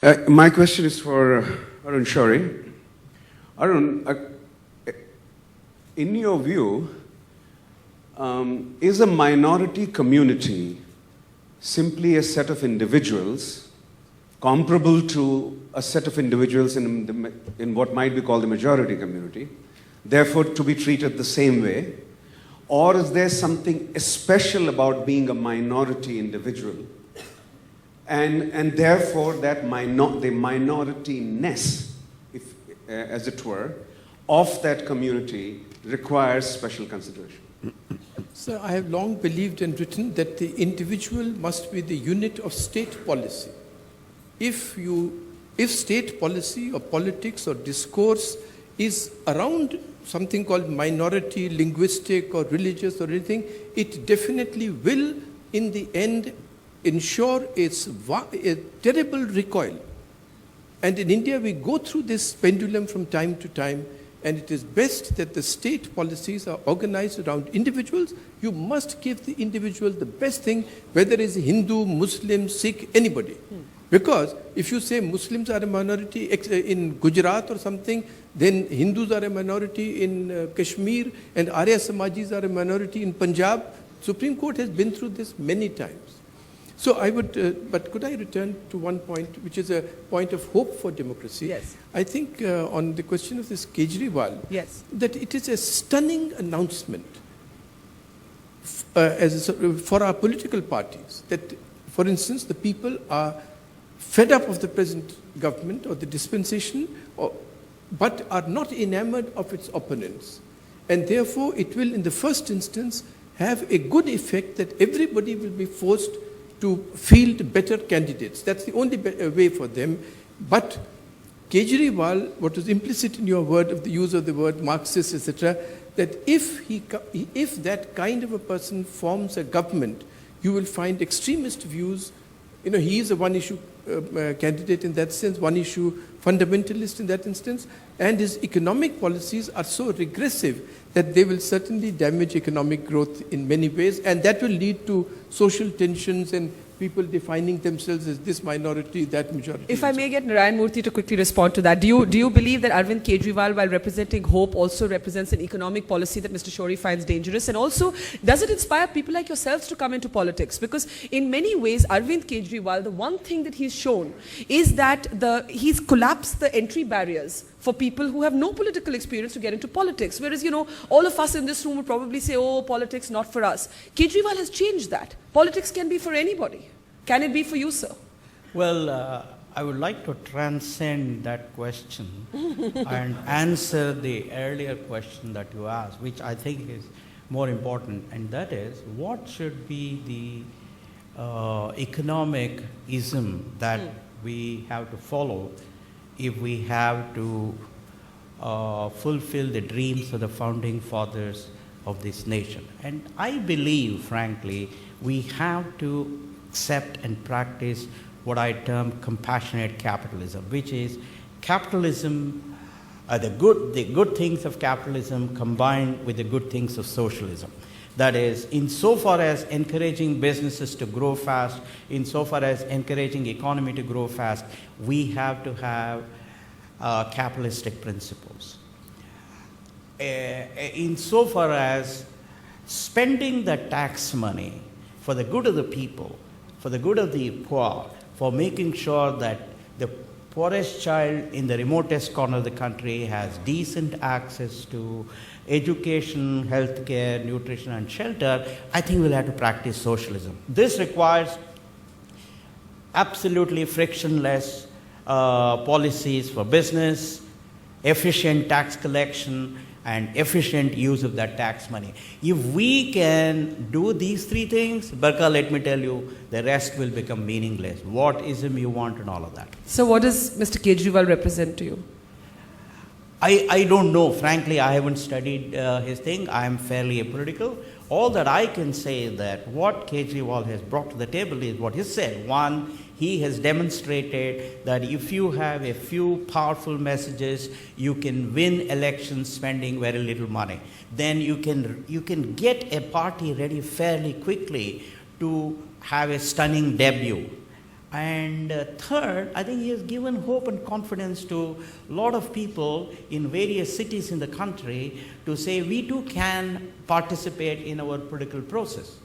My question is for Arun Shourie. Arun, in your view, is a minority community simply a set of individuals comparable to a set of individuals in what might be called the majority community, therefore to be treated the same way? Or is there something special about being a minority individual? And therefore, that the minorityness, as it were, of that community requires special consideration. So I have long believed and written that the individual must be the unit of state policy. If state policy or politics or discourse is around something called minority, linguistic or religious or anything, it definitely will, in the end, ensure a terrible recoil. And in India, we go through this pendulum from time to time, and it is best that the state policies are organized around individuals. You must give the individual the best thing, whether it is Hindu, Muslim, Sikh, anybody. Because if you say Muslims are a minority in Gujarat or something, then Hindus are a minority in Kashmir, and Arya Samajis are a minority in Punjab. Supreme Court has been through this many times. So I would, but could I return to one point, which is a point of hope for democracy? Yes. I think on the question of this Kejriwal, yes, that it is a stunning announcement for our political parties, that, for instance, the people are fed up of the present government or the dispensation, but are not enamored of its opponents. And therefore, it will, in the first instance, have a good effect that everybody will be forced to field better candidates. That's the only way for them. But Kejriwal, what was implicit in your word of the use of the word Marxist, etc., that if that kind of a person forms a government, you will find extremist views. You know, he is a one-issue candidate in that sense, one-issue fundamentalist in that instance, and his economic policies are so regressive that they will certainly damage economic growth in many ways, and that will lead to social tensions and people defining themselves as this minority, that majority. If I may get Narayan Murthy to quickly respond to that, do you believe that Arvind Kejriwal, while representing hope, also represents an economic policy that Mr. Shourie finds dangerous? And also, does it inspire people like yourselves to come into politics? Because in many ways, Arvind Kejriwal, the one thing that he's shown is that he's collapsed the entry barriers for people who have no political experience to get into politics. Whereas, you know, all of us in this room would probably say, oh, politics, not for us. Kejriwal has changed that. Politics can be for anybody. Can it be for you, sir? Well, I would like to transcend that question and answer the earlier question that you asked, which I think is more important, and that is, what should be the economic ism that we have to follow if we have to fulfill the dreams of the founding fathers of this nation? And I believe, frankly, we have to accept and practice what I term compassionate capitalism, which is capitalism, the good things of capitalism combined with the good things of socialism. That is, insofar as encouraging businesses to grow fast, insofar as encouraging economy to grow fast, we have to have capitalistic principles. Insofar as spending the tax money for the good of the people, for the good of the poor, for making sure that the poorest child in the remotest corner of the country has decent access to education, healthcare, nutrition, and shelter, I think we'll have to practice socialism. This requires absolutely frictionless policies for business, efficient tax collection, and efficient use of that tax money. If we can do these three things, Barka, let me tell you, the rest will become meaningless. What ism you want and all of that. So what does Mr. Kejriwal represent to you? I don't know. Frankly, I haven't studied his thing. I am fairly apolitical. All that I can say is that what Kejriwal has brought to the table is what he said. One, he has demonstrated that if you have a few powerful messages, you can win elections spending very little money. Then you can get a party ready fairly quickly to have a stunning debut. And third, I think he has given hope and confidence to a lot of people in various cities in the country to say we too can participate in our political process.